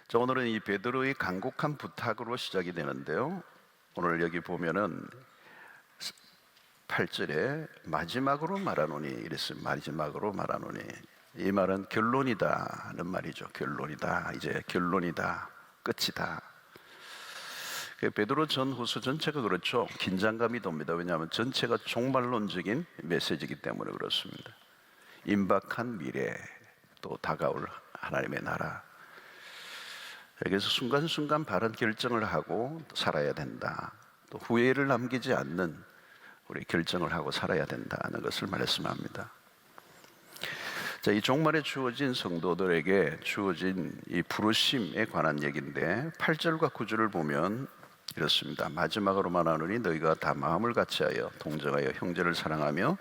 자, 오늘은 이 베드로의 간곡한 부탁으로 시작이 되는데요. 오늘 여기 보면은 8절에 마지막으로 말하노니 이랬어요. 마지막으로 말하노니, 이 말은 결론이다 하는 말이죠. 결론이다, 이제 결론이다, 끝이다. 베드로 전후서 전체가 그렇죠. 긴장감이 돕니다. 왜냐하면 전체가 종말론적인 메시지이기 때문에 그렇습니다. 임박한 미래, 또 다가올 하나님의 나라, 여기서 순간순간 바른 결정을 하고 살아야 된다. 또 후회를 남기지 않는 우리 결정을 하고 살아야 된다는 것을 말씀합니다. 자, 이 종말에 주어진 성도들에게 주어진 이 부르심에 관한 얘기인데 8절과 9절을 보면 이렇습니다. 마지막으로 말하노니 너희가 다 마음을 같이하여 동정하여 형제를 사랑하며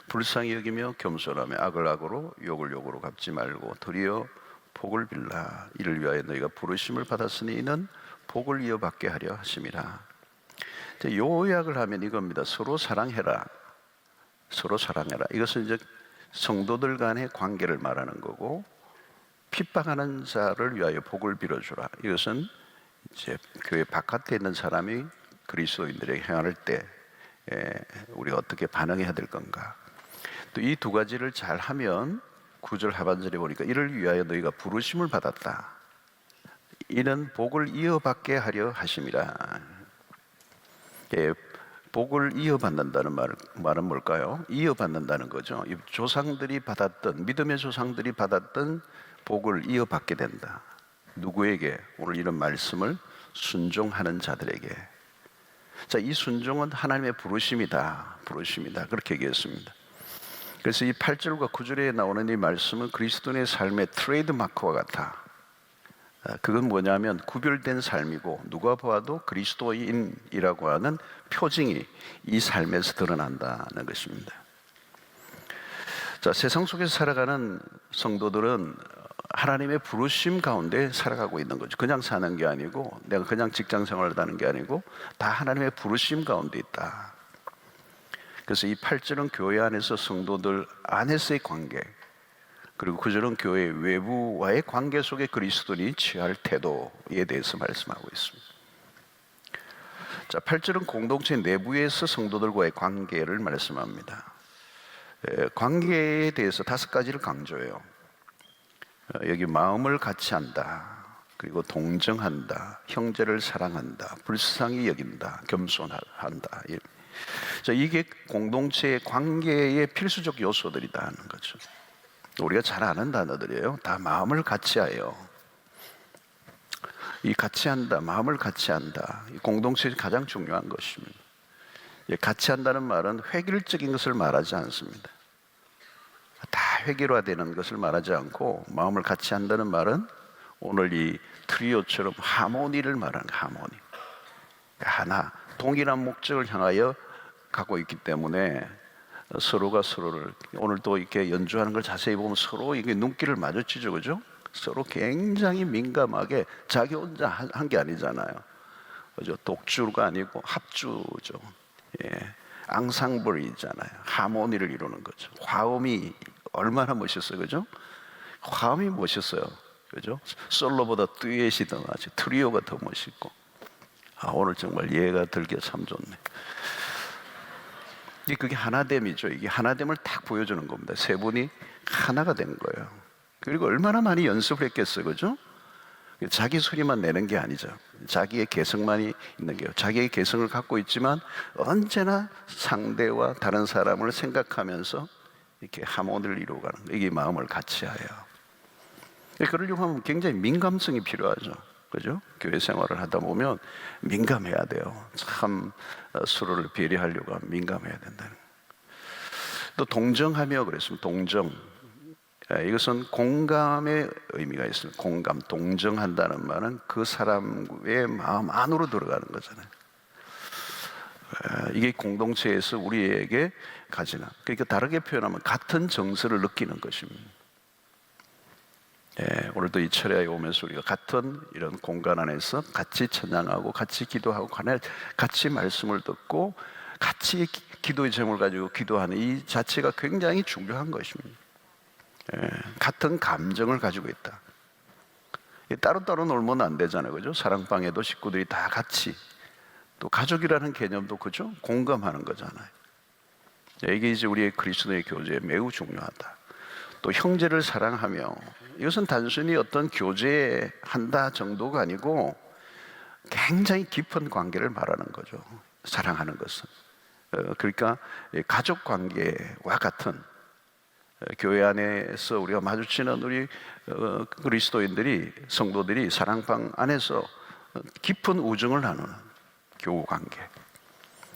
불쌍히 여기며 겸손하며 악을 악으로 욕을 욕으로 갚지 말고 도리어 복을 빌라. 이를 위하여 너희가 부르심을 받았으니 이는 복을 이어받게 하려 하심이라. 요약을 하면 이겁니다. 서로 사랑해라. 서로 사랑해라. 이것은 이제 성도들 간의 관계를 말하는 거고, 핍박하는 자를 위하여 복을 빌어주라. 이것은 이제 교회 바깥에 있는 사람이 그리스도인들에게 행할 때 우리가 어떻게 반응해야 될 건가. 또 이 두 가지를 잘 하면 9절 하반절에 보니까 이를 위하여 너희가 부르심을 받았다. 이는 복을 이어받게 하려 하심이라. 복을 이어받는다는 말은 뭘까요? 이어받는다는 거죠. 조상들이 받았던, 믿음의 조상들이 받았던 복을 이어받게 된다. 누구에게? 오늘 이런 말씀을 순종하는 자들에게. 자, 이 순종은 하나님의 부르심이다. 부르심이다. 그렇게 얘기했습니다. 그래서 이 8절과 9절에 나오는 이 말씀은 그리스도인의 삶의 트레이드 마크와 같아. 그건 뭐냐면 구별된 삶이고, 누가 보아도 그리스도인이라고 하는 표징이 이 삶에서 드러난다는 것입니다. 자, 세상 속에서 살아가는 성도들은 하나님의 부르심 가운데 살아가고 있는 거죠. 그냥 사는 게 아니고, 내가 그냥 직장 생활을 하는 게 아니고, 다 하나님의 부르심 가운데 있다. 그래서 이 8절은 교회 안에서 성도들 안에서의 관계, 그리고 9절은 교회 외부와의 관계 속에 그리스도인이 취할 태도에 대해서 말씀하고 있습니다. 자, 8절은 공동체 내부에서 성도들과의 관계를 말씀합니다. 관계에 대해서 5가지를 강조해요. 여기 마음을 같이 한다, 그리고 동정한다, 형제를 사랑한다, 불쌍히 여긴다, 겸손한다. 자, 이게 공동체의 관계의 필수적 요소들이라는 거죠. 우리가 잘 아는 단어들이에요. 다 마음을 같이하여. 이 같이 한다, 마음을 같이 한다, 이 공동체의 가장 중요한 것입니다. 같이 한다는 말은 획일적인 것을 말하지 않습니다. 다 획일화되는 것을 말하지 않고, 마음을 같이 한다는 말은 오늘 이 트리오처럼 하모니를 말하는 거예요. 하모니. 하나, 동일한 목적을 향하여 가고 있기 때문에 서로가 서로를, 오늘 또 이렇게 연주하는 걸 자세히 보면 서로 이게 눈길을 마주치죠, 그죠? 서로 굉장히 민감하게, 자기 혼자 한 게 아니잖아요, 그죠? 독주가 아니고 합주죠. 앙상블이잖아요. 하모니를 이루는 거죠. 화음이 얼마나 멋있어요, 그죠? 화음이 멋있어요, 그죠? 솔로보다 듀엣이 더 낫지, 트리오가 더 멋있고. 오늘 정말 예가 들기가 참 좋네. 그게 하나됨이죠. 이게 하나됨을 딱 보여주는 겁니다. 세 분이 하나가 된 거예요. 그리고 얼마나 많이 연습을 했겠어요, 그죠? 자기 소리만 내는 게 아니죠. 자기의 개성만이 있는 게요. 자기의 개성을 갖고 있지만 언제나 상대와 다른 사람을 생각하면서 이렇게 하모니를 이루어가는 거예요. 이게 마음을 같이하여. 그러려고 하면 굉장히 민감성이 필요하죠, 그죠? 교회 생활을 하다 보면 민감해야 돼요. 참 서로를 배려하려고 하면 민감해야 된다는. 또 동정하며 그랬습니다. 동정. 이것은 공감의 의미가 있습니다. 공감, 동정한다는 말은 그 사람의 마음 안으로 들어가는 거잖아요. 이게 공동체에서 우리에게 가지는, 그러니까 다르게 표현하면 같은 정서를 느끼는 것입니다. 오늘도 이 철야에 오면서 우리가 같은 이런 공간 안에서 같이 찬양하고 같이 기도하고 같이 말씀을 듣고 같이 기도의 제목을 가지고 기도하는 이 자체가 굉장히 중요한 것입니다. 같은 감정을 가지고 있다. 따로따로 놀면 안 되잖아요. 그죠? 사랑방에도 식구들이 다 같이, 또 가족이라는 개념도 그죠? 공감하는 거잖아요. 이게 이제 우리의 그리스도의 교제에 매우 중요하다. 또 형제를 사랑하며, 이것은 단순히 어떤 교제한다 정도가 아니고 굉장히 깊은 관계를 말하는 거죠. 사랑하는 것은. 그러니까 가족 관계와 같은, 교회 안에서 우리가 마주치는 우리 그리스도인들이, 성도들이 사랑방 안에서 깊은 우정을 나누는 교우 관계.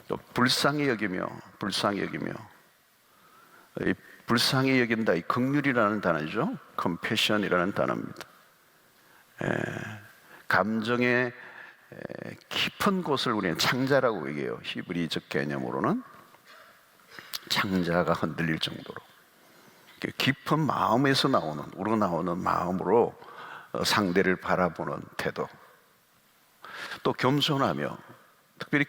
또 불쌍히 여기며, 이 불쌍히 여긴다, 이 긍휼이라는 단어죠. compassion이라는 단어입니다. 감정의 깊은 곳을 우리는 창자라고 얘기해요. 히브리적 개념으로는 창자가 흔들릴 정도로 깊은 마음에서 우러나오는 마음으로 상대를 바라보는 태도. 또 겸손하며, 특별히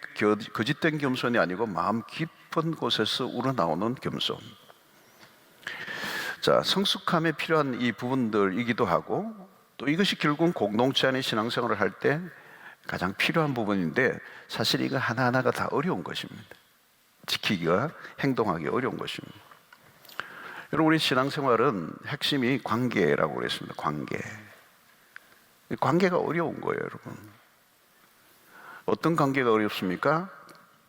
거짓된 겸손이 아니고 마음 깊은 곳에서 우러나오는 겸손. 자, 성숙함에 필요한 이 부분들이기도 하고, 또 이것이 결국은 공동체 안의 신앙생활을 할 때 가장 필요한 부분인데, 사실 이거 하나하나가 다 어려운 것입니다. 지키기가, 행동하기 어려운 것입니다. 여러분, 우리 신앙생활은 핵심이 관계라고 그랬습니다. 관계가 어려운 거예요, 여러분. 어떤 관계가 어렵습니까?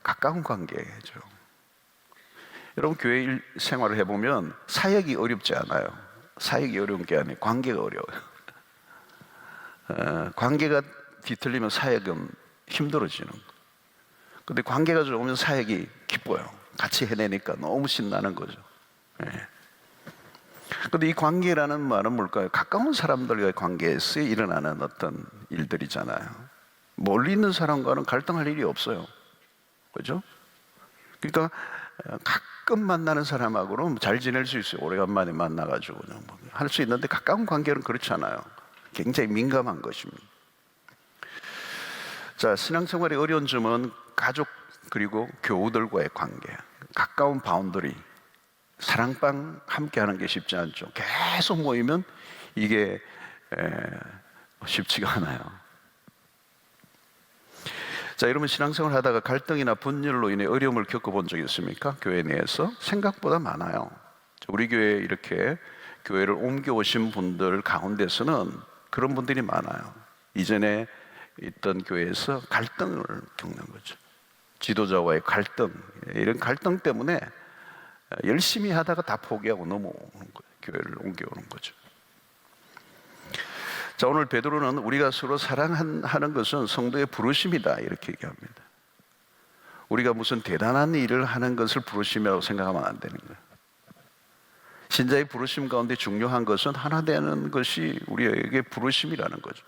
가까운 관계죠. 여러분, 교회 생활을 해보면 사역이 어렵지 않아요. 사역이 어려운 게 아니에요. 관계가 어려워요. 관계가 뒤틀리면 사역은 힘들어지는 거예요. 근데 관계가 좋으면 사역이 기뻐요. 같이 해내니까 너무 신나는 거죠. 근데 이 관계라는 말은 뭘까요? 가까운 사람들과의 관계에서 일어나는 어떤 일들이잖아요. 멀리 있는 사람과는 갈등할 일이 없어요. 그죠? 그러니까 가끔 만나는 사람하고는 잘 지낼 수 있어요. 오래간만에 만나가지고 할 수 있는데, 가까운 관계는 그렇지 않아요. 굉장히 민감한 것입니다. 자, 신앙생활의 어려운 점은 가족 그리고 교우들과의 관계, 가까운 바운더리, 사랑방 함께하는 게 쉽지 않죠. 계속 모이면 이게 쉽지가 않아요. 자, 여러분, 신앙생활 하다가 갈등이나 분열로 인해 어려움을 겪어본 적이 있습니까? 교회 내에서 생각보다 많아요. 우리 교회에 이렇게 교회를 옮겨오신 분들 가운데서는 그런 분들이 많아요. 이전에 있던 교회에서 갈등을 겪는 거죠. 지도자와의 갈등, 이런 갈등 때문에 열심히 하다가 다 포기하고 넘어오는 거예요. 교회를 옮겨오는 거죠. 자, 오늘 베드로는 우리가 서로 사랑하는 것은 성도의 부르심이다, 이렇게 얘기합니다. 우리가 무슨 대단한 일을 하는 것을 부르심이라고 생각하면 안 되는 거예요. 신자의 부르심 가운데 중요한 것은 하나 되는 것이 우리에게 부르심이라는 거죠.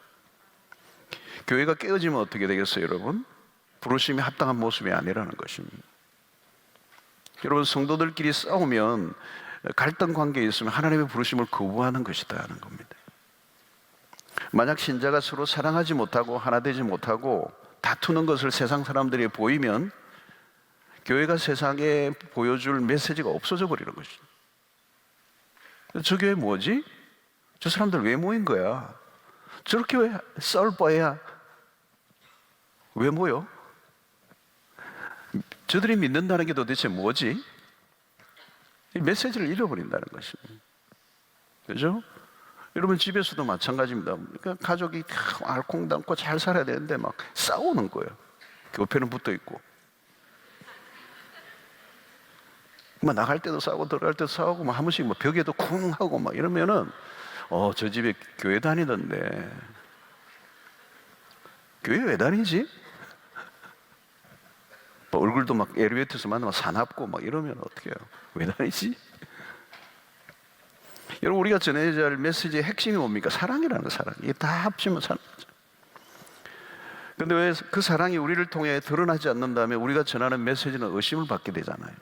교회가 깨어지면 어떻게 되겠어요, 여러분? 부르심이 합당한 모습이 아니라는 것입니다. 여러분, 성도들끼리 싸우면, 갈등 관계에 있으면 하나님의 부르심을 거부하는 것이다 하는 겁니다. 만약 신자가 서로 사랑하지 못하고 하나 되지 못하고 다투는 것을 세상 사람들이 보이면 교회가 세상에 보여줄 메시지가 없어져 버리는 것이죠. 저 교회 뭐지? 저 사람들 왜 모인 거야? 저렇게 왜 싸울 바에야 왜 모여? 저들이 믿는다는 게 도대체 뭐지? 이 메시지를 잃어버린다는 것입니다. 그죠? 여러분, 집에서도 마찬가지입니다. 그러니까 가족이 알콩달콩 잘 살아야 되는데 막 싸우는 거예요. 옆에는 붙어 있고. 막 나갈 때도 싸우고 들어갈 때도 싸우고 막 한 번씩 막 벽에도 쿵 하고 막 이러면은 저 집에 교회 다니던데 교회 왜 다니지? 얼굴도 막 엘리베이터에서 만나면 사납고 막 이러면 어떻게 해요? 왜 다니지? 여러분, 우리가 전해야 할 메시지의 핵심이 뭡니까? 사랑이라는 사랑. 이게 다 합치면 사랑이죠. 그런데 왜 그 사랑이 우리를 통해 드러나지 않는다면 우리가 전하는 메시지는 의심을 받게 되잖아요.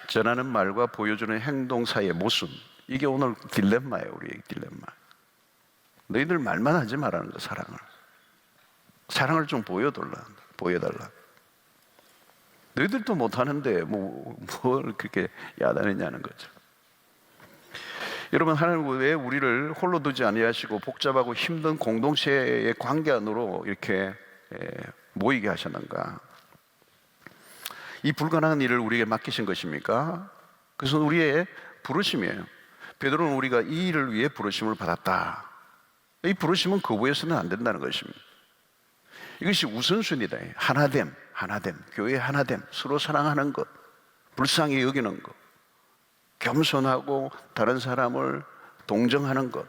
전하는 말과 보여주는 행동 사이의 모순, 이게 오늘 딜레마예요. 우리의 딜레마. 너희들 말만 하지 말라는 거, 사랑을 좀 보여달라. 너희들도 못하는데 뭘 그렇게 야단했냐는 거죠. 여러분, 하나님은 왜 우리를 홀로 두지 아니하시고 복잡하고 힘든 공동체의 관계 안으로 이렇게 모이게 하셨는가? 이 불가능한 일을 우리에게 맡기신 것입니까? 그것은 우리의 부르심이에요. 베드로는 우리가 이 일을 위해 부르심을 받았다. 이 부르심은 거부해서는 안 된다는 것입니다. 이것이 우선순위다. 하나됨, 교회의 하나됨, 서로 사랑하는 것, 불쌍히 여기는 것, 겸손하고 다른 사람을 동정하는 것.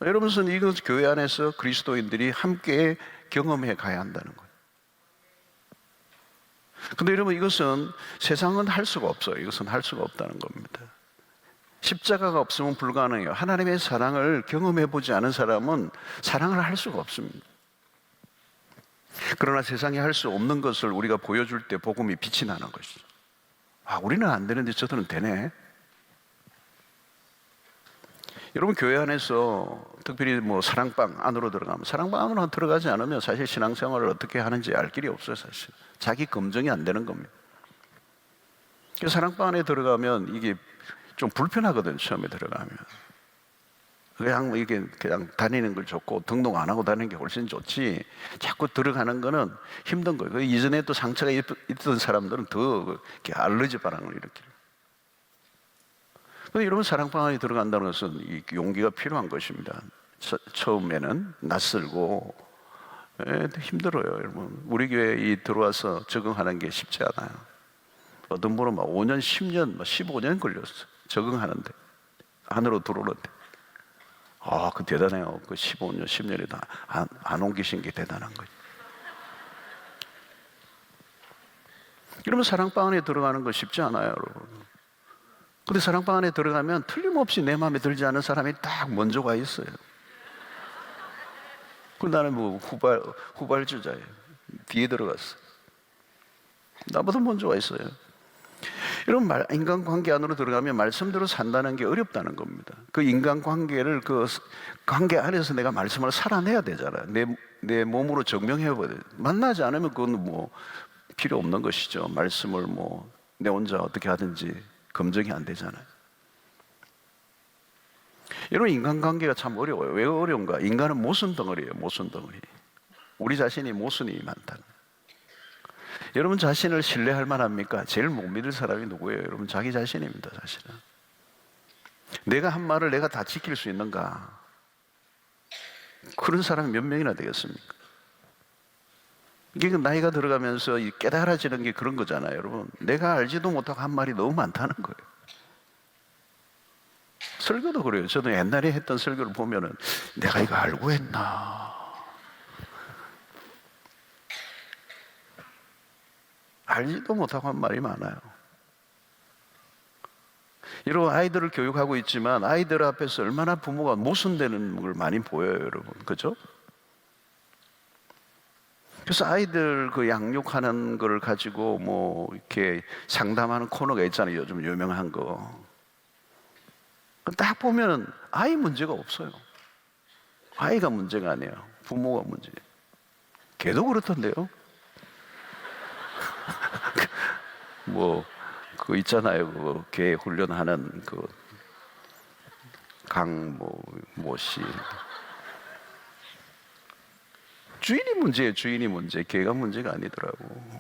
여러분, 이것 교회 안에서 그리스도인들이 함께 경험해 가야 한다는 거예요. 근데 여러분, 이것은 세상은 할 수가 없어요. 이것은 할 수가 없다는 겁니다. 십자가가 없으면 불가능해요. 하나님의 사랑을 경험해 보지 않은 사람은 사랑을 할 수가 없습니다. 그러나 세상에 할 수 없는 것을 우리가 보여줄 때 복음이 빛이 나는 것이죠. 아, 우리는 안 되는데 저들은 되네. 여러분, 교회 안에서 특별히 사랑방 안으로 들어가면, 사랑방 안으로 들어가지 않으면 사실 신앙생활을 어떻게 하는지 알 길이 없어요. 사실 자기 검증이 안 되는 겁니다. 사랑방 안에 들어가면 이게 좀 불편하거든. 처음에 들어가면 그냥 다니는 걸 좋고 등록 안 하고 다니는 게 훨씬 좋지, 자꾸 들어가는 거는 힘든 거예요. 이전에 또 상처가 있던 사람들은 더 알러지 반응을 일으켜요. 근데 여러분, 사랑방 안에 들어간다는 것은 용기가 필요한 것입니다. 처음에는 낯설고 힘들어요. 여러분, 우리 교회에 들어와서 적응하는 게 쉽지 않아요. 어떤 분은 5년, 10년, 15년 걸렸어 적응하는데, 안으로 들어오는데. 그 대단해요. 그 15년, 10년에도 안 옮기신 게 대단한 거죠. 이러면 사랑방 안에 들어가는 거 쉽지 않아요, 여러분. 근데 사랑방 안에 들어가면 틀림없이 내 마음에 들지 않은 사람이 딱 먼저 가 있어요. 나는 후발주자예요. 뒤에 들어갔어. 나보다 먼저 와 있어요. 이런 인간관계 안으로 들어가면 말씀대로 산다는 게 어렵다는 겁니다. 그 인간관계를, 그 관계 안에서 내가 말씀을 살아내야 되잖아요. 내 몸으로 증명해야 돼요. 만나지 않으면 그건 필요 없는 것이죠. 말씀을 내 혼자 어떻게 하든지 검증이 안 되잖아요. 여러분, 인간관계가 참 어려워요. 왜 어려운가? 인간은 모순 덩어리예요. 모순 덩어리. 우리 자신이 모순이 많다는. 여러분 자신을 신뢰할 만합니까? 제일 못 믿을 사람이 누구예요? 여러분, 자기 자신입니다. 사실은 내가 한 말을 내가 다 지킬 수 있는가? 그런 사람이 몇 명이나 되겠습니까? 이게 나이가 들어가면서 깨달아지는 게 그런 거잖아요. 여러분, 내가 알지도 못하고 한 말이 너무 많다는 거예요. 설교도 그래요. 저도 옛날에 했던 설교를 보면은 내가 이거 알고 했나? 알지도 못하고 한 말이 많아요. 여러분, 아이들을 교육하고 있지만 아이들 앞에서 얼마나 부모가 모순되는 걸 많이 보여요, 여러분. 그죠? 그래서 아이들 그 양육하는 걸 가지고 이렇게 상담하는 코너가 있잖아요. 요즘 유명한 거. 딱 보면 아이 문제가 없어요. 아이가 문제가 아니에요. 부모가 문제예요. 걔도 그렇던데요. 그거 있잖아요. 개 훈련하는 씨. 주인이 문제예요. 주인이 문제. 개가 문제가 아니더라고.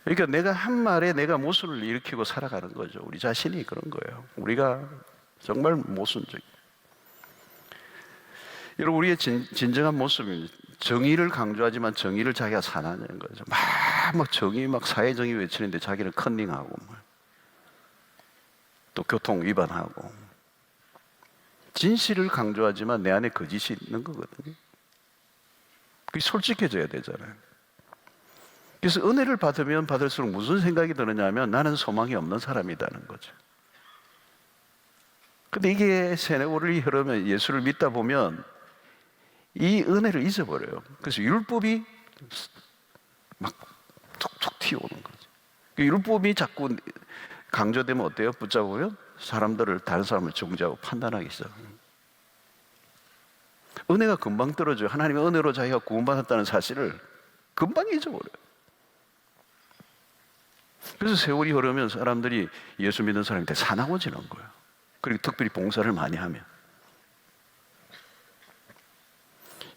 그러니까 내가 한 말에 내가 모순을 일으키고 살아가는 거죠. 우리 자신이 그런 거예요. 우리가 정말 모순적. 여러분, 우리의 진정한 모습은 정의를 강조하지만 정의를 자기가 산하는 거죠. 막 정의, 사회정의 외치는데 자기는 컨닝하고 또 교통 위반하고, 진실을 강조하지만 내 안에 거짓이 있는 거거든요. 그게 솔직해져야 되잖아요. 그래서 은혜를 받으면 받을수록 무슨 생각이 드느냐 하면 나는 소망이 없는 사람이라는 거죠. 근데 이게 세월이 흐르면, 예수를 믿다 보면 이 은혜를 잊어버려요. 그래서 율법이 막 툭툭 튀어오는 거죠. 율법이 자꾸 강조되면 어때요? 붙잡으면 사람들을, 다른 사람을 정죄하고 판단하기 시작합니다. 은혜가 금방 떨어져요. 하나님의 은혜로 자기가 구원받았다는 사실을 금방 잊어버려요. 그래서 세월이 흐르면 사람들이 예수 믿는 사람한테 사나워지는 거예요. 그리고 특별히 봉사를 많이 하면.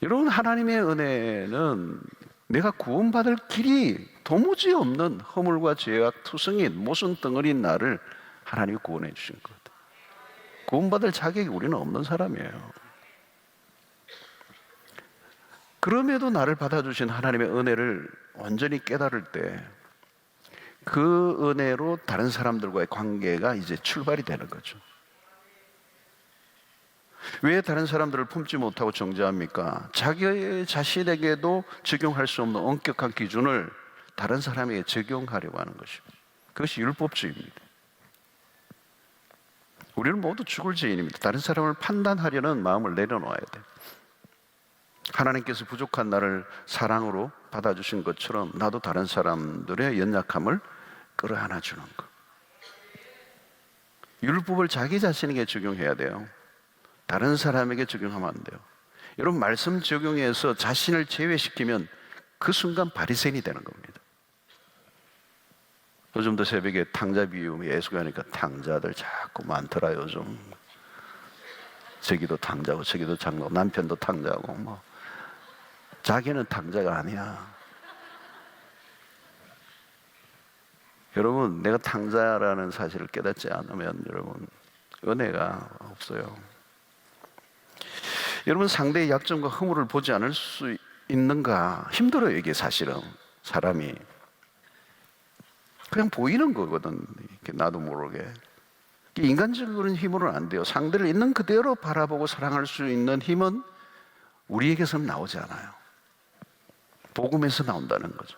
여러분, 하나님의 은혜는 내가 구원받을 길이 도무지 없는 허물과 죄악 투성인 모순 덩어리인 나를 하나님이 구원해 주신 것. 구원받을 자격이 우리는 없는 사람이에요. 그럼에도 나를 받아주신 하나님의 은혜를 완전히 깨달을 때 그 은혜로 다른 사람들과의 관계가 이제 출발이 되는 거죠. 왜 다른 사람들을 품지 못하고 정죄합니까? 자기 자신에게도 적용할 수 없는 엄격한 기준을 다른 사람에게 적용하려고 하는 것입니다. 그것이 율법주의입니다. 우리는 모두 죽을 죄인입니다. 다른 사람을 판단하려는 마음을 내려놓아야 돼요. 하나님께서 부족한 나를 사랑으로 받아주신 것처럼 나도 다른 사람들의 연약함을 끌어안아 주는 것. 율법을 자기 자신에게 적용해야 돼요. 다른 사람에게 적용하면 안 돼요. 여러분, 말씀 적용해서 자신을 제외시키면 그 순간 바리새인이 되는 겁니다. 요즘도 새벽에 탕자 비유 예수가니까 탕자들 자꾸 많더라. 요즘 저기도 탕자고 저기도 장로, 남편도 탕자고 뭐. 자기는 탕자가 아니야. 여러분, 내가 탕자라는 사실을 깨닫지 않으면 여러분 은혜가 없어요. 여러분, 상대의 약점과 허물을 보지 않을 수 있는가? 힘들어요. 이게 사실은 사람이 그냥 보이는 거거든. 나도 모르게. 인간적인 힘으로는 안 돼요. 상대를 있는 그대로 바라보고 사랑할 수 있는 힘은 우리에게서는 나오지 않아요. 복음에서 나온다는 거죠.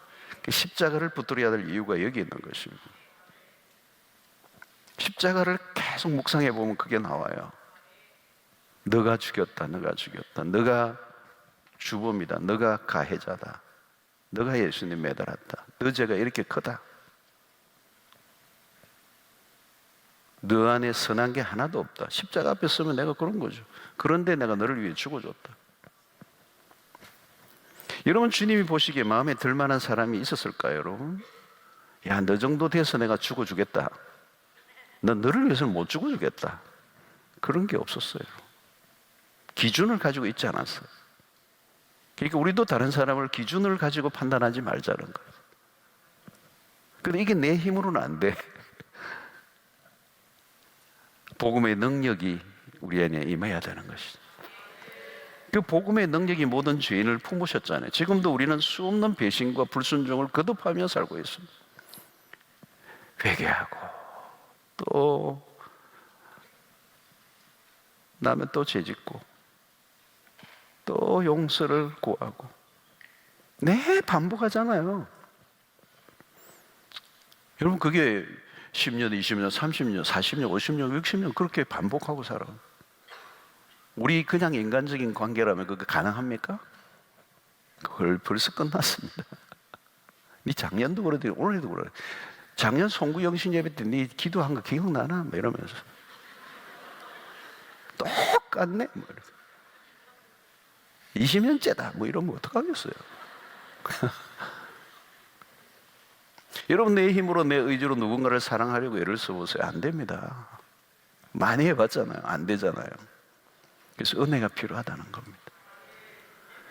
십자가를 붙들어야 될 이유가 여기 있는 것입니다. 십자가를 계속 묵상해 보면 그게 나와요. 너가 죽였다, 너가 죽였다, 너가 주범이다, 너가 가해자다, 너가 예수님 매달았다, 너 죄가 이렇게 크다, 너 안에 선한 게 하나도 없다. 십자가 앞에 서면 내가 그런 거죠. 그런데 내가 너를 위해 죽어줬다. 여러분, 주님이 보시기에 마음에 들만한 사람이 있었을까요, 여러분? 야, 너 정도 돼서 내가 죽어주겠다. 너 너를 위해서는 못 죽어주겠다. 그런 게 없었어요. 기준을 가지고 있지 않았어요. 그러니까 우리도 다른 사람을 기준을 가지고 판단하지 말자는 거예요. 근데 이게 내 힘으로는 안 돼. 복음의 능력이 우리 안에 임해야 되는 것이죠. 그 복음의 능력이 모든 죄인을 품으셨잖아요. 지금도 우리는 수없는 배신과 불순종을 거듭하며 살고 있습니다. 회개하고 또 나면 또 죄짓고 또 용서를 구하고 네, 반복하잖아요. 여러분, 그게 10년, 20년, 30년, 40년, 50년, 60년 그렇게 반복하고 살아. 우리 그냥 인간적인 관계라면 그게 가능합니까? 그걸 벌써 끝났습니다. 네 작년도 그러더니 올해도 그래. 작년 송구영신 예배 때 네 기도한 거 기억나나? 뭐 이러면서 똑같네. 뭐 20년째다. 뭐 이러면 어떡하겠어요? 여러분, 내 힘으로 내 의지로 누군가를 사랑하려고 애를 써보세요. 안 됩니다. 많이 해봤잖아요. 안 되잖아요. 그래서 은혜가 필요하다는 겁니다.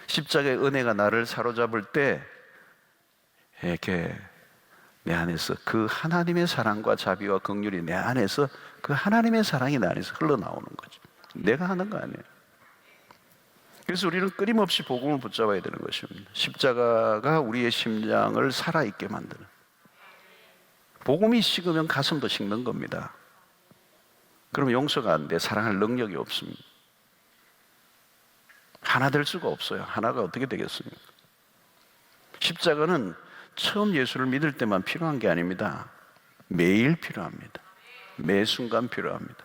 십자가의 은혜가 나를 사로잡을 때 이렇게 내 안에서 그 하나님의 사랑과 자비와 긍휼이 내 안에서 그 하나님의 사랑이 내 안에서 흘러나오는 거죠. 내가 하는 거 아니에요. 그래서 우리는 끊임없이 복음을 붙잡아야 되는 것입니다. 십자가가 우리의 심장을 살아있게 만드는, 복음이 식으면 가슴도 식는 겁니다. 그러면 용서가 안 돼. 사랑할 능력이 없습니다. 하나 될 수가 없어요. 하나가 어떻게 되겠습니까? 십자가는 처음 예수를 믿을 때만 필요한 게 아닙니다. 매일 필요합니다. 매 순간 필요합니다.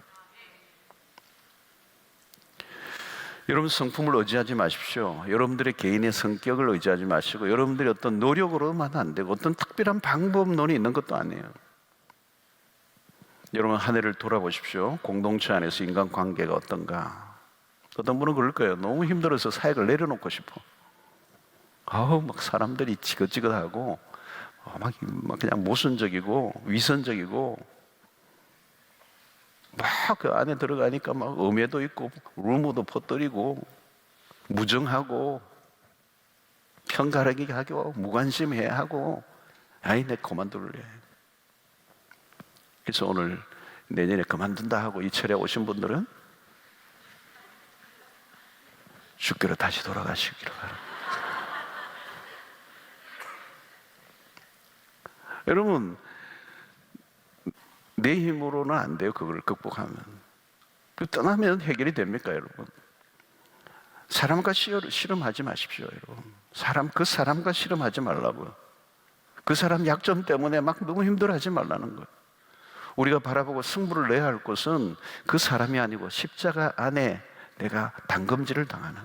여러분, 성품을 의지하지 마십시오. 여러분들의 개인의 성격을 의지하지 마시고 여러분들의 어떤 노력으로만 안 되고 어떤 특별한 방법론이 있는 것도 아니에요. 여러분, 한 해를 돌아보십시오. 공동체 안에서 인간관계가 어떤가. 어떤 분은 그럴 거예요. 너무 힘들어서 사역을 내려놓고 싶어. 막 사람들이 지긋지긋하고 막 그냥 모순적이고 위선적이고 막 그 안에 들어가니까 막 음해도 있고 루머도 퍼뜨리고 무정하고 편가르기 하고 무관심해 하고 아이 내 그만둘래. 그래서 오늘 내년에 그만둔다 하고 이 철에 오신 분들은 주께로 다시 돌아가시기를 바랍니다. 여러분, 내 힘으로는 안 돼요. 그걸 극복하면. 떠나면 해결이 됩니까, 여러분? 사람과 씨름하지 마십시오, 여러분. 그 사람과 씨름하지 말라고요. 그 사람 약점 때문에 막 너무 힘들어하지 말라는 거예요. 우리가 바라보고 승부를 내야 할 것은 그 사람이 아니고 십자가 안에 내가 단검질을 당하는.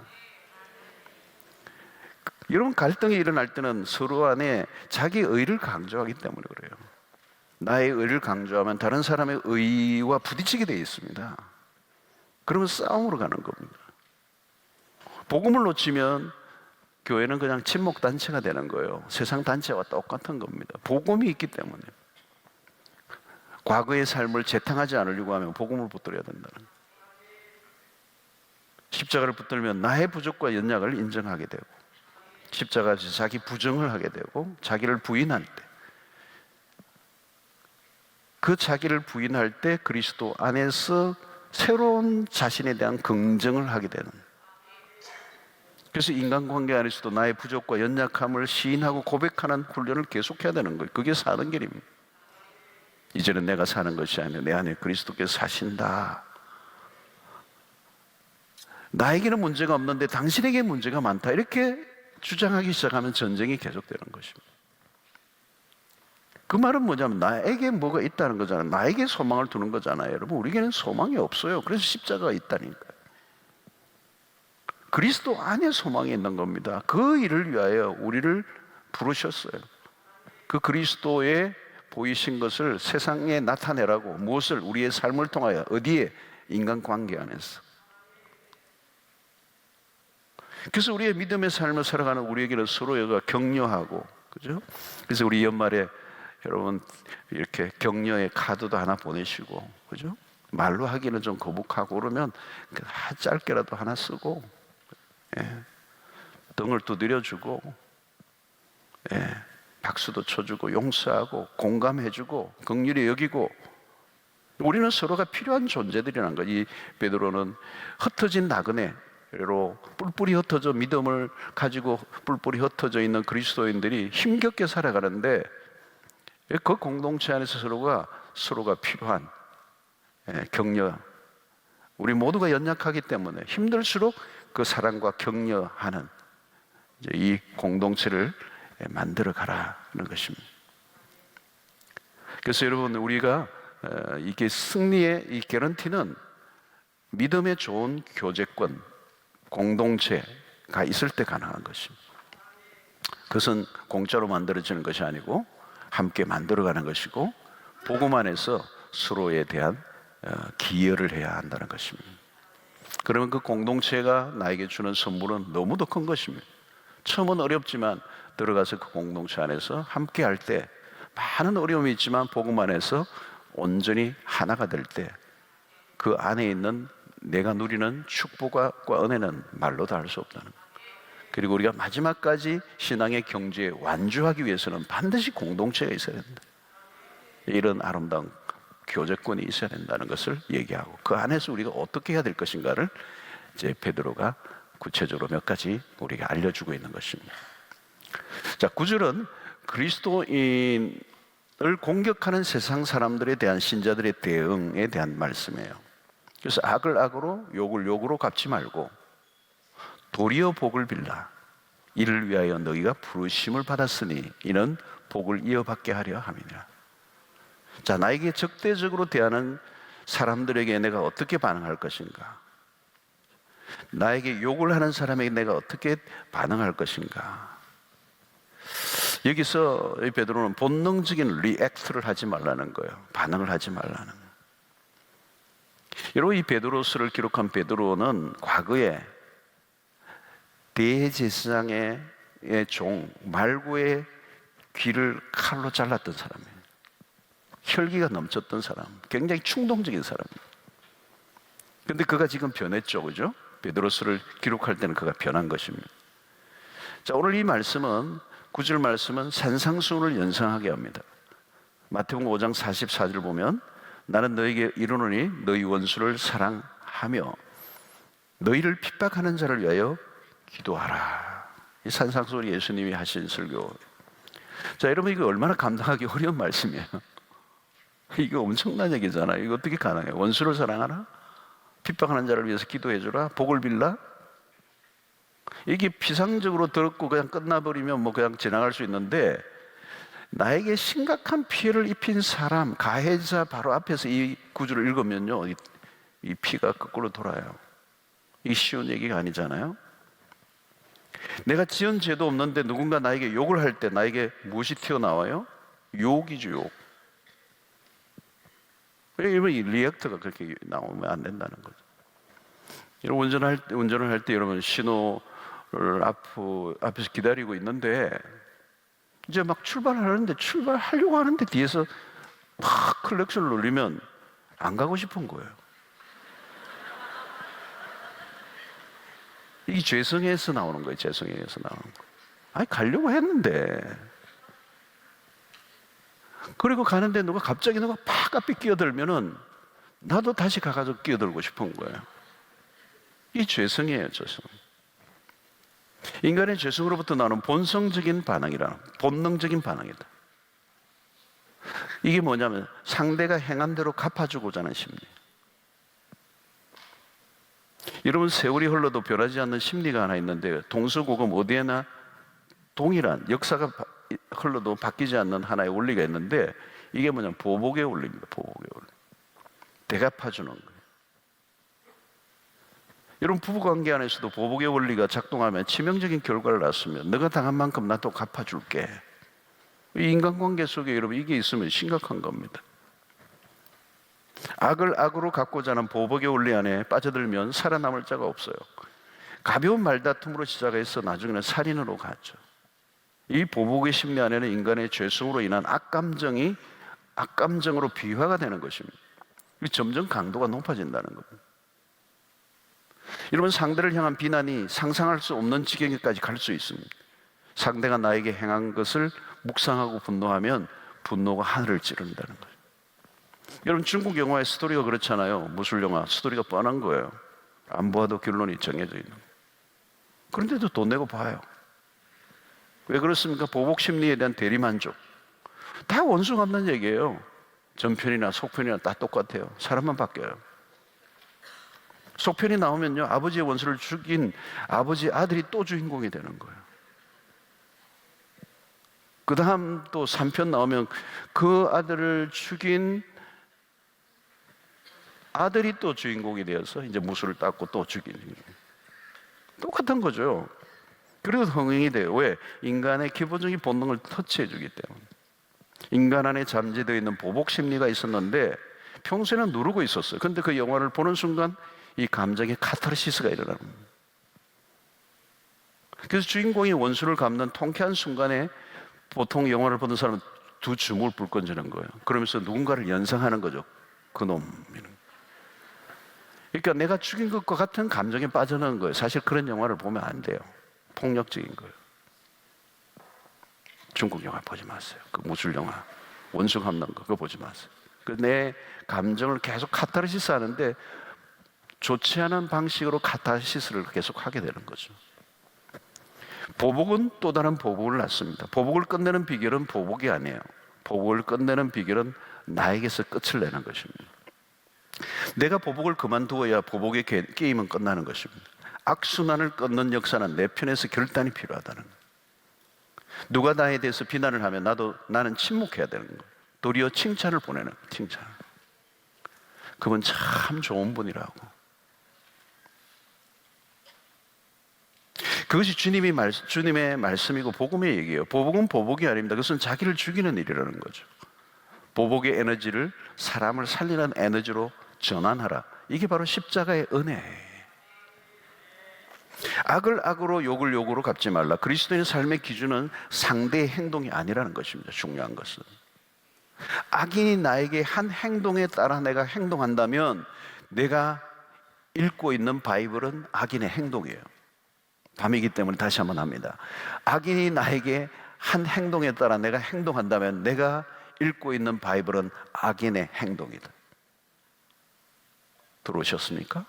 여러분, 갈등이 일어날 때는 서로 안에 자기 의를 강조하기 때문에 그래요. 나의 의를 강조하면 다른 사람의 의와 부딪히게 되어 있습니다. 그러면 싸움으로 가는 겁니다. 복음을 놓치면 교회는 그냥 침묵 단체가 되는 거예요. 세상 단체와 똑같은 겁니다. 복음이 있기 때문에. 과거의 삶을 재탕하지 않으려고 하면 복음을 붙들어야 된다는 거예요. 십자가를 붙들면 나의 부족과 연약을 인정하게 되고, 십자가에서 자기 부정을 하게 되고, 자기를 부인할 때, 그 자기를 부인할 때 그리스도 안에서 새로운 자신에 대한 긍정을 하게 되는. 그래서 인간관계 안에서도 나의 부족과 연약함을 시인하고 고백하는 훈련을 계속해야 되는 거예요. 그게 사는 길입니다. 이제는 내가 사는 것이 아니라 내 안에 그리스도께서 사신다. 나에게는 문제가 없는데 당신에게 문제가 많다. 이렇게 주장하기 시작하면 전쟁이 계속되는 것입니다. 그 말은 뭐냐면 나에게 뭐가 있다는 거잖아요. 나에게 소망을 두는 거잖아요. 여러분, 우리에게는 소망이 없어요. 그래서 십자가가 있다니까요. 그리스도 안에 소망이 있는 겁니다. 그 일을 위하여 우리를 부르셨어요. 그 그리스도의 보이신 것을 세상에 나타내라고. 무엇을? 우리의 삶을 통하여. 어디에? 인간관계 안에서. 그래서 우리의 믿음의 삶을 살아가는 우리에게는 서로가 격려하고, 그죠? 그래서 우리 연말에 여러분 이렇게 격려의 카드도 하나 보내시고, 그죠? 말로 하기는 좀 거북하고 그러면 짧게라도 하나 쓰고, 예. 등을 두드려주고, 예. 박수도 쳐주고, 용서하고, 공감해주고, 긍휼히 여기고. 우리는 서로가 필요한 존재들이라는 거예요. 이 베드로는 흩어진 나그네로 뿔뿔이 흩어져 믿음을 가지고 뿔뿔이 흩어져 있는 그리스도인들이 힘겹게 살아가는데, 그 공동체 안에서 서로가 필요한 격려. 우리 모두가 연약하기 때문에 힘들수록 그 사랑과 격려하는 이 공동체를 만들어 가라는 것입니다. 그래서 여러분, 우리가 이게 승리의 이 개런티는 믿음의 좋은 교제권, 공동체가 있을 때 가능한 것입니다. 그것은 공짜로 만들어지는 것이 아니고 함께 만들어가는 것이고, 복음 안에서 서로에 대한 기여를 해야 한다는 것입니다. 그러면 그 공동체가 나에게 주는 선물은 너무도 큰 것입니다. 처음은 어렵지만 들어가서 그 공동체 안에서 함께 할 때 많은 어려움이 있지만 복음 안에서 온전히 하나가 될 때 그 안에 있는 내가 누리는 축복과 은혜는 말로도 할 수 없다는 거예요. 그리고 우리가 마지막까지 신앙의 경지에 완주하기 위해서는 반드시 공동체가 있어야 된다. 이런 아름다운 교제권이 있어야 된다는 것을 얘기하고, 그 안에서 우리가 어떻게 해야 될 것인가를 이제 베드로가 구체적으로 몇 가지 우리가 알려주고 있는 것입니다. 자, 9절은 그리스도인을 공격하는 세상 사람들에 대한 신자들의 대응에 대한 말씀이에요. 그래서 악을 악으로 욕을 욕으로 갚지 말고 도리어 복을 빌라. 이를 위하여 너희가 부르심을 받았으니 이는 복을 이어받게 하려 함이니라. 자, 나에게 적대적으로 대하는 사람들에게 내가 어떻게 반응할 것인가? 나에게 욕을 하는 사람에게 내가 어떻게 반응할 것인가? 여기서 베드로는 본능적인 리액트를 하지 말라는 거예요. 반응을 하지 말라는 거예요. 여러분, 이 베드로서를 기록한 베드로는 과거에 대제사장의 종 말구의 귀를 칼로 잘랐던 사람이에요. 혈기가 넘쳤던 사람, 굉장히 충동적인 사람이에요. 근데 그가 지금 변했죠, 그죠? 베드로서를 기록할 때는 그가 변한 것입니다. 자, 오늘 이 말씀은 9절 말씀은 산상수훈을 연상하게 합니다. 마태복음 5장 44절 보면 나는 너에게 이르노니 너희 원수를 사랑하며 너희를 핍박하는 자를 위하여 기도하라. 이 산상수훈이 예수님이 하신 설교. 자, 여러분 이거 얼마나 감당하기 어려운 말씀이에요. 이거 엄청난 얘기잖아요. 이거 어떻게 가능해요? 원수를 사랑하라? 핍박하는 자를 위해서 기도해주라? 복을 빌라? 이게 피상적으로 들었고 그냥 끝나버리면 뭐 그냥 지나갈 수 있는데 나에게 심각한 피해를 입힌 사람, 가해자 바로 앞에서 이 구절을 읽으면요, 이 피가 거꾸로 돌아요. 이게 쉬운 얘기가 아니잖아요. 내가 지은 죄도 없는데 누군가 나에게 욕을 할 때 나에게 무엇이 튀어나와요? 욕이죠, 욕. 여러분, 이 리액터가 그렇게 나오면 안 된다는 거죠. 여러분, 운전을 할 때 여러분 신호를 앞에서 기다리고 있는데 이제 막 출발하는데 출발하려고 하는데 뒤에서 막 클락션을 눌리면 안 가고 싶은 거예요. 이게 죄성에서 나오는 거예요. 죄성에서 나오는 거. 아니 가려고 했는데 그리고 가는데 갑자기 누가 팍 앞에 끼어들면은 나도 다시 가가지고 끼어들고 싶은 거예요. 이 죄성이에요, 죄성. 인간의 죄성으로부터 나오는 본성적인 반응이라, 본능적인 반응이다. 이게 뭐냐면 상대가 행한 대로 갚아주고자 하는 심리. 여러분, 세월이 흘러도 변하지 않는 심리가 하나 있는데 동서고금 어디에나 동일한 역사가 흘러도 바뀌지 않는 하나의 원리가 있는데 이게 뭐냐면 보복의 원리입니다. 보복의 원리. 대갚아주는 거예요. 여러분, 부부관계 안에서도 보복의 원리가 작동하면 치명적인 결과를 낳습니다. 너가 당한 만큼 나도 갚아줄게. 이 인간관계 속에 여러분 이게 있으면 심각한 겁니다. 악을 악으로 갚고자 하는 보복의 원리 안에 빠져들면 살아남을 자가 없어요. 가벼운 말다툼으로 시작해서 나중에는 살인으로 가죠. 이 보복의 심리 안에는 인간의 죄성으로 인한 악감정이 악감정으로 비화가 되는 것입니다. 점점 강도가 높아진다는 겁니다. 여러분, 상대를 향한 비난이 상상할 수 없는 지경에까지 갈 수 있습니다. 상대가 나에게 행한 것을 묵상하고 분노하면 분노가 하늘을 찌른다는 거예요. 여러분, 중국 영화의 스토리가 그렇잖아요. 무술 영화 스토리가 뻔한 거예요. 안 보아도 결론이 정해져 있는 거예요. 그런데도 돈 내고 봐요. 왜 그렇습니까? 보복 심리에 대한 대리만족. 다 원수 갚는 얘기예요. 전편이나 속편이나 다 똑같아요. 사람만 바뀌어요. 속편이 나오면요, 아버지의 원수를 죽인 아버지 아들이 또 주인공이 되는 거예요. 그 다음 또 3편 나오면 그 아들을 죽인 아들이 또 주인공이 되어서 이제 무술을 닦고 또 죽이는 거예요. 똑같은 거죠. 그래도 흥행이 돼요. 왜? 인간의 기본적인 본능을 터치해 주기 때문에. 인간 안에 잠재되어 있는 보복 심리가 있었는데 평소에는 누르고 있었어요. 그런데 그 영화를 보는 순간 이 감정의 카타르시스가 일어나는 거예요. 그래서 주인공이 원수를 갚는 통쾌한 순간에 보통 영화를 보는 사람은 두 주먹을 불끈 쥐는 거예요. 그러면서 누군가를 연상하는 거죠. 그놈이는. 그러니까 내가 죽인 것과 같은 감정에 빠져나는 거예요. 사실 그런 영화를 보면 안 돼요. 폭력적인 거예요. 중국 영화 보지 마세요. 그 무술 영화, 원수 갚는 거 그거 보지 마세요. 내 감정을 계속 카타르시스 하는데 좋지 않은 방식으로 카타르시스를 계속 하게 되는 거죠. 보복은 또 다른 보복을 낳습니다. 보복을 끝내는 비결은 보복이 아니에요. 보복을 끝내는 비결은 나에게서 끝을 내는 것입니다. 내가 보복을 그만두어야 보복의 게임은 끝나는 것입니다. 악순환을 끊는 역사는 내 편에서 결단이 필요하다는 거예요. 누가 나에 대해서 비난을 하면 나는 침묵해야 되는 거예요. 도리어 칭찬을 보내는 거예요. 칭찬. 그분 참 좋은 분이라고. 그것이 주님의 말씀이고 복음의 얘기예요. 보복은 보복이 아닙니다. 그것은 자기를 죽이는 일이라는 거죠. 보복의 에너지를 사람을 살리는 에너지로 전환하라. 이게 바로 십자가의 은혜예요. 악을 악으로 욕을 욕으로 갚지 말라. 그리스도인의 삶의 기준은 상대의 행동이 아니라는 것입니다. 중요한 것은 악인이 나에게 한 행동에 따라 내가 행동한다면 내가 읽고 있는 바이블은 악인의 행동이에요. 밤이기 때문에 다시 한번 합니다. 악인이 나에게 한 행동에 따라 내가 행동한다면 내가 읽고 있는 바이블은 악인의 행동이다. 들어오셨습니까?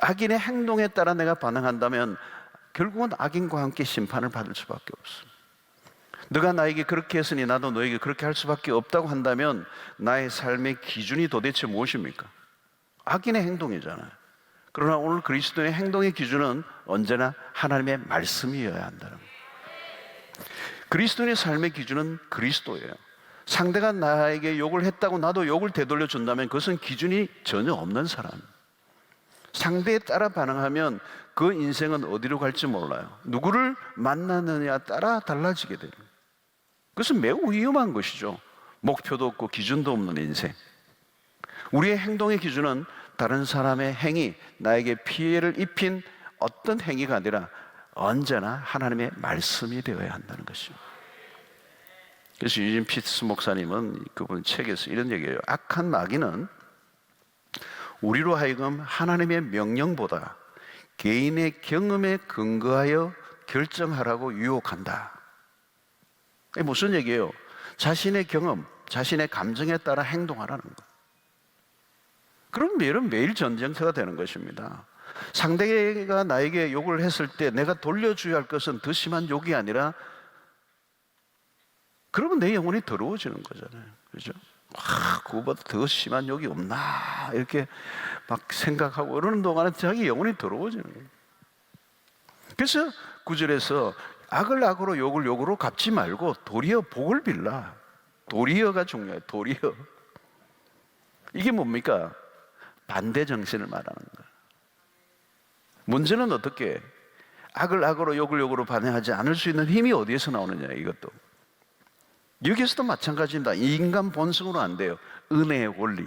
악인의 행동에 따라 내가 반응한다면 결국은 악인과 함께 심판을 받을 수밖에 없습니다. 너가 나에게 그렇게 했으니 나도 너에게 그렇게 할 수밖에 없다고 한다면 나의 삶의 기준이 도대체 무엇입니까? 악인의 행동이잖아요. 그러나 오늘 그리스도의 행동의 기준은 언제나 하나님의 말씀이어야 한다는 거예요. 그리스도의 삶의 기준은 그리스도예요. 상대가 나에게 욕을 했다고 나도 욕을 되돌려 준다면 그것은 기준이 전혀 없는 사람이에요. 상대에 따라 반응하면 그 인생은 어디로 갈지 몰라요. 누구를 만나느냐에 따라 달라지게 돼요. 그것은 매우 위험한 것이죠. 목표도 없고 기준도 없는 인생. 우리의 행동의 기준은 다른 사람의 행위, 나에게 피해를 입힌 어떤 행위가 아니라 언제나 하나님의 말씀이 되어야 한다는 것입니다. 그래서 유진 피츠 목사님은 그분 책에서 이런 얘기해요. 악한 마귀는 우리로 하여금 하나님의 명령보다 개인의 경험에 근거하여 결정하라고 유혹한다. 이게 무슨 얘기예요? 자신의 경험, 자신의 감정에 따라 행동하라는 거예요. 그럼 매일 전쟁터가 되는 것입니다. 상대가 나에게 욕을 했을 때 내가 돌려줘야 할 것은 더 심한 욕이 아니라 그러면 내 영혼이 더러워지는 거잖아요. 그죠? 그거보다 더 심한 욕이 없나 이렇게 막 생각하고 그러는 동안에 자기 영혼이 더러워지는 거예요. 그래서 9절에서 악을 악으로 욕을 욕으로 갚지 말고 도리어 복을 빌라. 도리어가 중요해요. 도리어. 이게 뭡니까? 반대 정신을 말하는 거예요. 문제는 어떻게 악을 악으로 욕을 욕으로 반응하지 않을 수 있는 힘이 어디에서 나오느냐, 이것도. 여기서도 마찬가지입니다. 인간 본성으로 안 돼요. 은혜의 원리.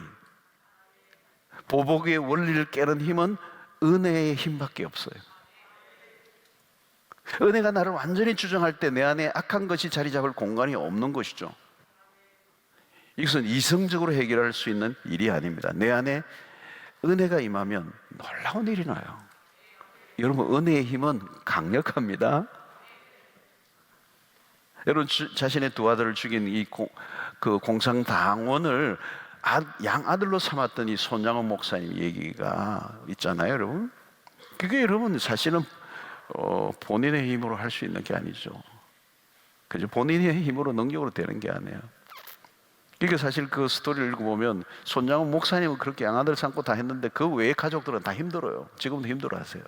보복의 원리를 깨는 힘은 은혜의 힘밖에 없어요. 은혜가 나를 완전히 주장할 때 내 안에 악한 것이 자리 잡을 공간이 없는 것이죠. 이것은 이성적으로 해결할 수 있는 일이 아닙니다. 내 안에 은혜가 임하면 놀라운 일이 나요. 여러분, 은혜의 힘은 강력합니다. 여러분, 자신의 두 아들을 죽인 그 공산당원을 양아들로 삼았던 이 손양원 목사님 얘기가 있잖아요, 여러분. 그게 여러분 사실은 본인의 힘으로 할 수 있는 게 아니죠. 그죠? 본인의 힘으로 능력으로 되는 게 아니에요. 그러니까 사실 그 스토리를 읽어보면 손양원 목사님은 그렇게 양아들 삼고 다 했는데 그 외의 가족들은 다 힘들어요. 지금도 힘들어하세요.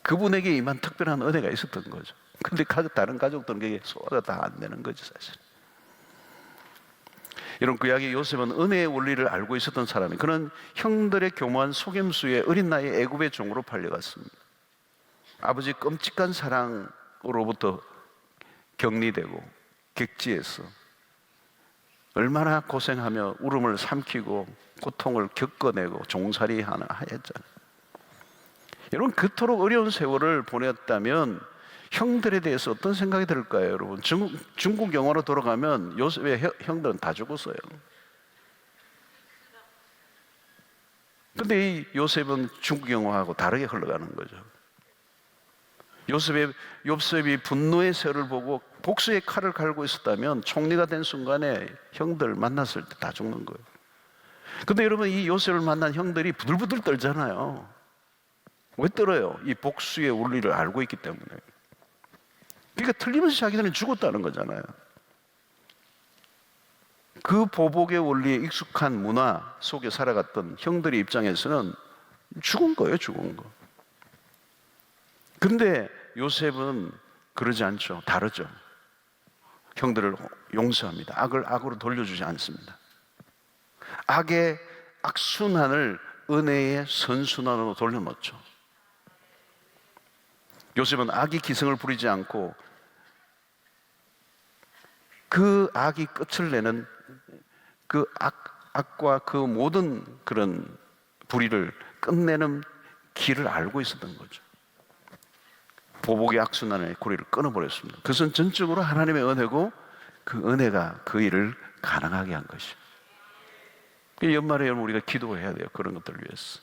그분에게 임한 특별한 은혜가 있었던 거죠. 근데 다른 가족들은 그게 소화가 다 안 되는 거죠, 사실. 이런 구약의 요셉은 은혜의 원리를 알고 있었던 사람이, 그는 형들의 교묘한 속임수에 어린 나이에 애굽의 종으로 팔려갔습니다. 아버지 끔찍한 사랑으로부터 격리되고 객지에서 얼마나 고생하며 울음을 삼키고 고통을 겪어내고 종살이 하나 하였잖아요. 여러분, 그토록 어려운 세월을 보냈다면 형들에 대해서 어떤 생각이 들까요, 여러분? 중국 영화로 돌아가면 요셉의 형들은 다 죽었어요. 근데 이 요셉은 중국 영화하고 다르게 흘러가는 거죠. 요셉이 분노의 세월을 보고 복수의 칼을 갈고 있었다면 총리가 된 순간에 형들 만났을 때 다 죽는 거예요. 근데 여러분, 이 요셉을 만난 형들이 부들부들 떨잖아요. 왜 떨어요? 이 복수의 원리를 알고 있기 때문에. 그러니까 틀리면서 자기들은 죽었다는 거잖아요. 그 보복의 원리에 익숙한 문화 속에 살아갔던 형들의 입장에서는 죽은 거예요, 죽은 거. 근데 요셉은 그러지 않죠. 다르죠. 형들을 용서합니다. 악을 악으로 돌려주지 않습니다. 악의 악순환을 은혜의 선순환으로 돌려놓죠. 요셉은 악이 기승을 부리지 않고 그 악이 끝을 내는 그 악과 그 모든 그런 불의를 끝내는 길을 알고 있었던 거죠. 보복의 악순환의 고리를 끊어버렸습니다. 그것은 전적으로 하나님의 은혜고 그 은혜가 그 일을 가능하게 한 것이죠. 연말에 여러분 우리가 기도해야 돼요. 그런 것들을 위해서.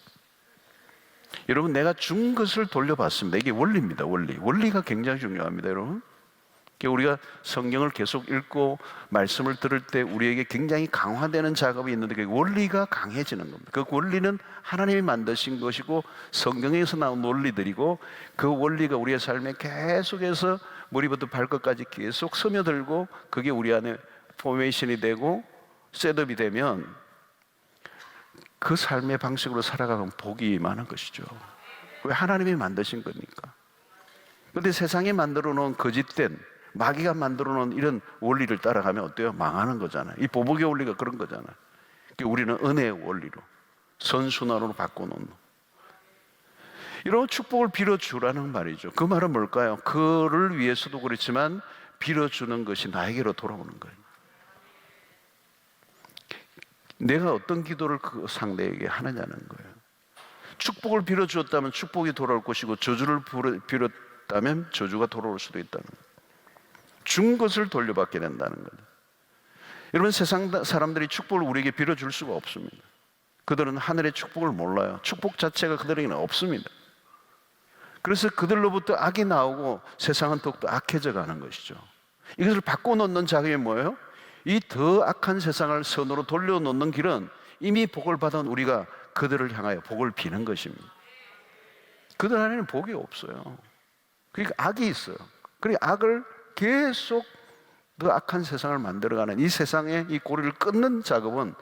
여러분 내가 준 것을 돌려받습니다. 이게 원리입니다. 원리가 굉장히 중요합니다. 여러분 우리가 성경을 계속 읽고 말씀을 들을 때 우리에게 굉장히 강화되는 작업이 있는데 그 원리가 강해지는 겁니다. 그 원리는 하나님이 만드신 것이고 성경에서 나온 논리들이고 그 원리가 우리의 삶에 계속해서 머리부터 발끝까지 계속 스며들고 그게 우리 안에 포메이션이 되고 셋업이 되면 그 삶의 방식으로 살아가면 복이 많은 것이죠. 왜? 하나님이 만드신 거니까. 그런데 세상에 만들어 놓은 거짓된 마귀가 만들어 놓은 이런 원리를 따라가면 어때요? 망하는 거잖아요. 이 보복의 원리가 그런 거잖아요. 우리는 은혜의 원리로 선순환으로 바꿔놓는 이런 축복을 빌어주라는 말이죠. 그 말은 뭘까요? 그를 위해서도 그렇지만 빌어주는 것이 나에게로 돌아오는 거예요. 내가 어떤 기도를 그 상대에게 하느냐는 거예요. 축복을 빌어주었다면 축복이 돌아올 것이고 저주를 빌었다면 저주가 돌아올 수도 있다는 거예요. 준 것을 돌려받게 된다는 거예요. 여러분 세상 사람들이 축복을 우리에게 빌어줄 수가 없습니다. 그들은 하늘의 축복을 몰라요. 축복 자체가 그들에게는 없습니다. 그래서 그들로부터 악이 나오고 세상은 더욱더 악해져 가는 것이죠. 이것을 바꿔놓는 작업이 뭐예요? 이 더 악한 세상을 선으로 돌려놓는 길은 이미 복을 받은 우리가 그들을 향하여 복을 비는 것입니다. 그들 안에는 복이 없어요. 그러니까 악이 있어요. 그러니까 악을 계속 더 악한 세상을 만들어가는 이 세상의 이 고리를 끊는 작업은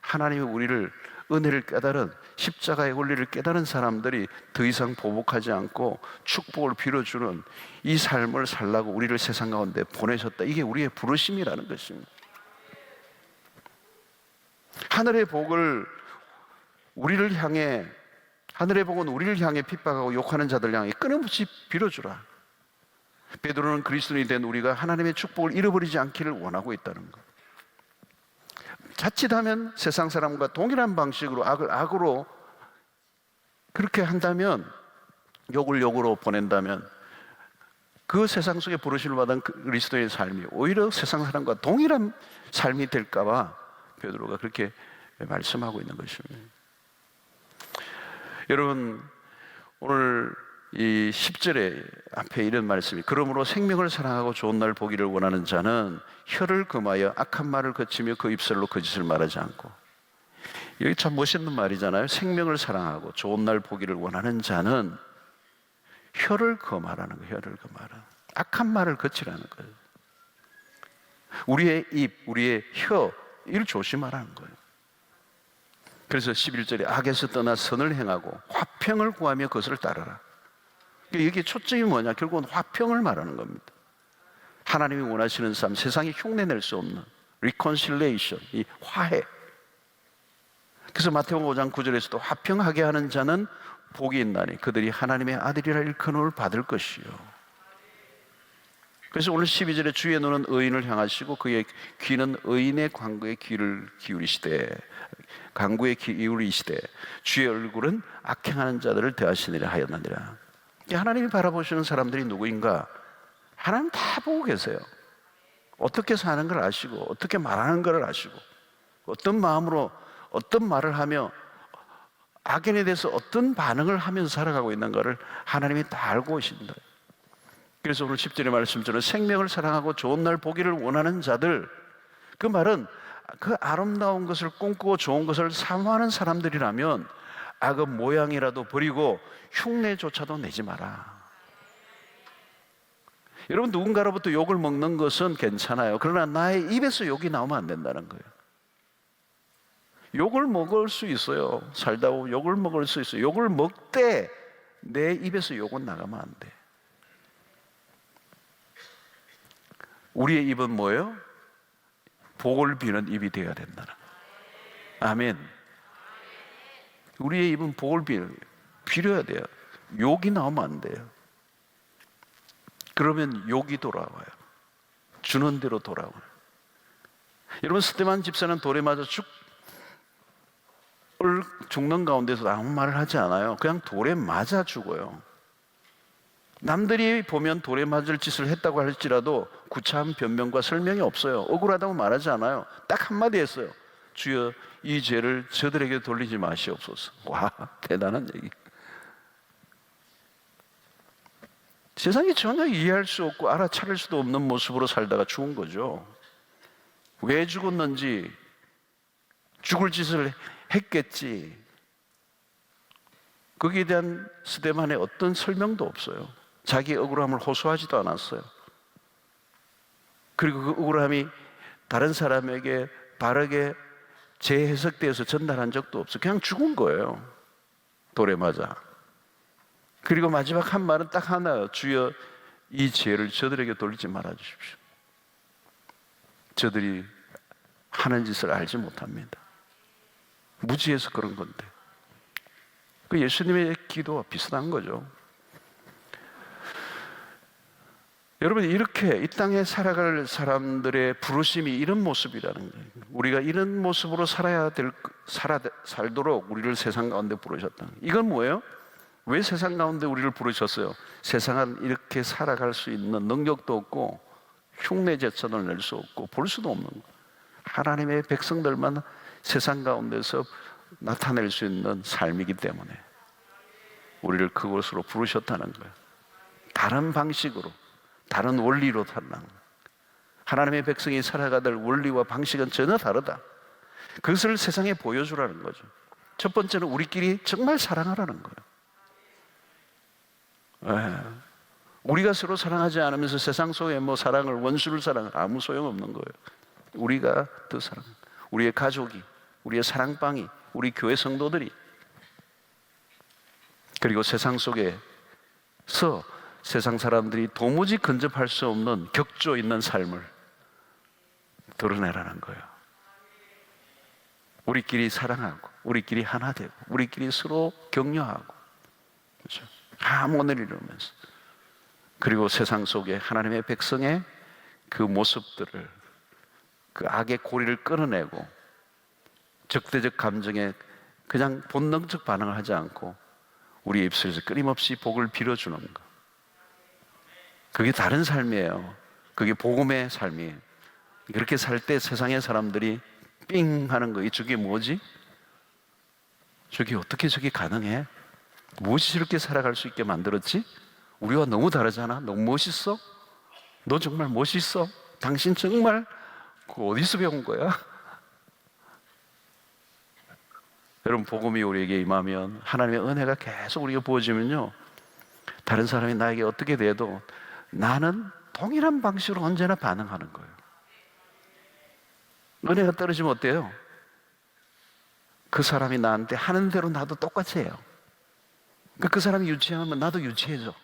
하나님이 우리를 은혜를 깨달은 십자가의 원리를 깨달은 사람들이 더 이상 보복하지 않고 축복을 빌어주는 이 삶을 살라고 우리를 세상 가운데 보내셨다. 이게 우리의 부르심이라는 것입니다. 하늘의 복은 우리를 향해 핍박하고 욕하는 자들 향해 끊임없이 빌어주라. 베드로는 그리스도인이 된 우리가 하나님의 축복을 잃어버리지 않기를 원하고 있다는 것. 자칫하면 세상 사람과 동일한 방식으로 악을 악으로 그렇게 한다면, 욕을 욕으로 보낸다면 그 세상 속에 부르심을 받은 그리스도의 삶이 오히려 세상 사람과 동일한 삶이 될까 봐 베드로가 그렇게 말씀하고 있는 것입니다. 여러분 오늘 이 10절에 앞에 이런 말씀이 그러므로 생명을 사랑하고 좋은 날 보기를 원하는 자는 혀를 금하여 악한 말을 거치며 그 입술로 거짓을 말하지 않고. 여기 참 멋있는 말이잖아요. 생명을 사랑하고 좋은 날 보기를 원하는 자는 혀를 금하라는 거예요. 혀를 금하라. 악한 말을 거치라는 거예요. 우리의 입, 우리의 혀 이를 조심하라는 거예요. 그래서 11절에 악에서 떠나 선을 행하고 화평을 구하며 그것을 따르라. 이게 초점이 뭐냐? 결국은 화평을 말하는 겁니다. 하나님이 원하시는 삶, 세상이 흉내낼 수 없는 reconciliation, 이 화해. 그래서 마태복음 5장 9절에서도 화평하게 하는 자는 복이 있나니 그들이 하나님의 아들이라 일컬음을 받을 것이요. 그래서 오늘 12절에 주의 눈은 의인을 향하시고 그의 귀는 의인의 간구에 귀를 기울이시되 주의 얼굴은 악행하는 자들을 대하시느라 하였느니라. 하나님이 바라보시는 사람들이 누구인가? 하나님 다 보고 계세요. 어떻게 사는 걸 아시고 어떻게 말하는 걸 아시고 어떤 마음으로 어떤 말을 하며 악인에 대해서 어떤 반응을 하면서 살아가고 있는가를 하나님이 다 알고 계신다. 그래서 오늘 10절의 말씀처럼 생명을 사랑하고 좋은 날 보기를 원하는 자들, 그 말은 그 아름다운 것을 꿈꾸고 좋은 것을 사모하는 사람들이라면 악의 모양이라도 버리고 흉내조차도 내지 마라. 여러분 누군가로부터 욕을 먹는 것은 괜찮아요. 그러나 나의 입에서 욕이 나오면 안 된다는 거예요. 욕을 먹을 수 있어요. 살다 보면 욕을 먹을 수 있어요. 욕을 먹되 내 입에서 욕은 나가면 안 돼. 우리의 입은 뭐예요? 복을 비는 입이 되어야 된다는 거예요. 아멘. 우리의 입은 복을 빌어야 돼요. 욕이 나오면 안 돼요. 그러면 욕이 돌아와요. 주는 대로 돌아와요. 여러분 스데반 집사는 돌에 맞아 죽는 가운데서 아무 말을 하지 않아요. 그냥 돌에 맞아 죽어요. 남들이 보면 돌에 맞을 짓을 했다고 할지라도 구차한 변명과 설명이 없어요. 억울하다고 말하지 않아요. 딱 한마디 했어요. 주여, 이 죄를 저들에게 돌리지 마시옵소서. 와, 대단한 얘기. 세상이 전혀 이해할 수 없고 알아차릴 수도 없는 모습으로 살다가 죽은 거죠. 왜 죽었는지, 죽을 짓을 했겠지, 거기에 대한 스데반의 어떤 설명도 없어요. 자기의 억울함을 호소하지도 않았어요. 그리고 그 억울함이 다른 사람에게 바르게 재해석되어서 전달한 적도 없어요. 그냥 죽은 거예요, 돌에 맞아. 그리고 마지막 한 말은 딱 하나예요. 주여, 이 죄를 저들에게 돌리지 말아 주십시오. 저들이 하는 짓을 알지 못합니다. 무지해서 그런 건데. 그 예수님의 기도와 비슷한 거죠. 여러분, 이렇게 이 땅에 살아갈 사람들의 부르심이 이런 모습이라는 거예요. 우리가 이런 모습으로 살도록 우리를 세상 가운데 부르셨다. 이건 뭐예요? 왜 세상 가운데 우리를 부르셨어요? 세상은 이렇게 살아갈 수 있는 능력도 없고 흉내 제천을 낼 수 없고 볼 수도 없는 거예요. 하나님의 백성들만 세상 가운데서 나타낼 수 있는 삶이기 때문에 우리를 그곳으로 부르셨다는 거예요. 다른 방식으로, 다른 원리로 살라는 거예요. 하나님의 백성이 살아가될 원리와 방식은 전혀 다르다. 그것을 세상에 보여주라는 거죠. 첫 번째는 우리끼리 정말 사랑하라는 거예요. 우리가 서로 사랑하지 않으면서 세상 속에 사랑을, 원수를 사랑을 아무 소용없는 거예요. 우리가 더 사랑, 우리의 가족이, 우리의 사랑방이, 우리 교회 성도들이, 그리고 세상 속에서 세상 사람들이 도무지 근접할 수 없는 격조 있는 삶을 드러내라는 거예요. 우리끼리 사랑하고, 우리끼리 하나 되고, 우리끼리 서로 격려하고, 그렇죠? 함원을 이루면서, 그리고 세상 속에 하나님의 백성의 그 모습들을, 그 악의 고리를 끊어내고 적대적 감정에 그냥 본능적 반응을 하지 않고 우리의 입술에서 끊임없이 복을 빌어주는 것. 그게 다른 삶이에요. 그게 복음의 삶이에요. 그렇게 살 때 세상의 사람들이 삥 하는 거, 저게 뭐지? 저게 어떻게 저게 가능해? 무엇이 저렇게 살아갈 수 있게 만들었지? 우리와 너무 다르잖아. 너무 멋있어? 너 정말 멋있어? 당신 정말 어디서 배운 거야? 여러분, 복음이 우리에게 임하면, 하나님의 은혜가 계속 우리에게 부어지면요, 다른 사람이 나에게 어떻게 돼도 나는 동일한 방식으로 언제나 반응하는 거예요. 은혜가 떨어지면 어때요? 그 사람이 나한테 하는 대로 나도 똑같이 해요. 그 사람이 유치하면 나도 유치해져.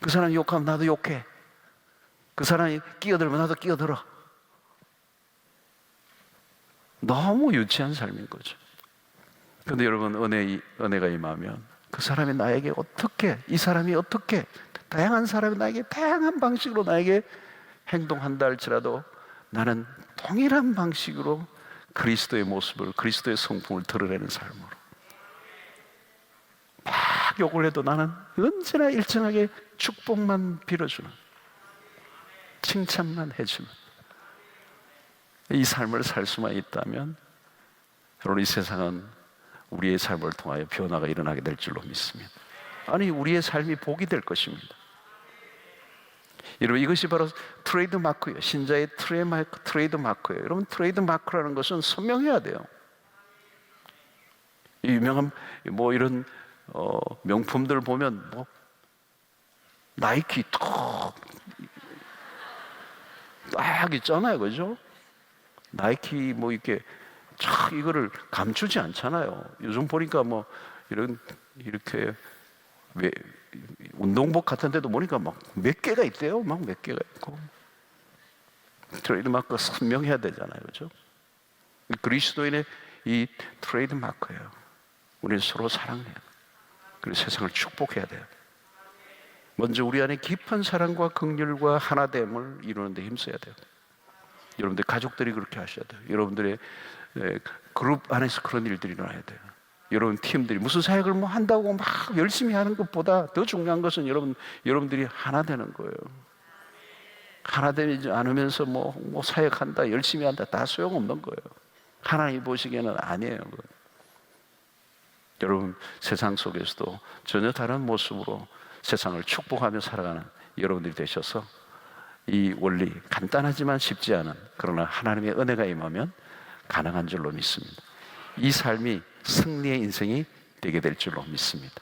그 사람이 욕하면 나도 욕해. 그 사람이 끼어들면 나도 끼어들어. 너무 유치한 삶인 거죠. 그런데 여러분, 은혜가 임하면 그 사람이 나에게 어떻게, 이 사람이 어떻게, 다양한 사람이 나에게 다양한 방식으로 나에게 행동한다 할지라도 나는 동일한 방식으로 그리스도의 모습을, 그리스도의 성품을 드러내는 삶으로, 막 욕을 해도 나는 언제나 일정하게 축복만 빌어주는, 칭찬만 해주는 이 삶을 살 수만 있다면 여러분, 이 세상은 우리의 삶을 통하여 변화가 일어나게 될 줄로 믿습니다. 아니, 우리의 삶이 복이 될 것입니다. 여러분, 이것이 바로 트레이드 마크예요. 신자의 트레이드 마크예요. 여러분, 트레이드 마크라는 것은 선명해야 돼요. 유명한 이런 명품들 보면 나이키 딱 있잖아요, 그죠? 나이키 이렇게 쫙 이거를 감추지 않잖아요. 요즘 보니까 이렇게 운동복 같은 데도 보니까 몇 개가 있대요. 몇 개가 있고. 트레이드 마크가 선명해야 되잖아요, 그죠? 그리스도인의 이 트레이드 마크예요. 우리는 서로 사랑해요. 그리고 세상을 축복해야 돼요. 먼저 우리 안에 깊은 사랑과 긍휼과 하나됨을 이루는 데 힘써야 돼요. 여러분들 가족들이 그렇게 하셔야 돼요. 여러분들의 그룹 안에서 그런 일들이 일어나야 돼요. 여러분 팀들이 무슨 사역을 뭐 한다고 막 열심히 하는 것보다 더 중요한 것은 여러분들이 하나 되는 거예요. 하나 되지 않으면서 뭐 사역한다, 열심히 한다, 다 소용없는 거예요. 하나님이 보시기에는 아니에요. 여러분, 세상 속에서도 전혀 다른 모습으로 세상을 축복하며 살아가는 여러분들이 되셔서 이 원리, 간단하지만 쉽지 않은, 그러나 하나님의 은혜가 임하면 가능한 줄로 믿습니다. 이 삶이 승리의 인생이 되게 될 줄로 믿습니다.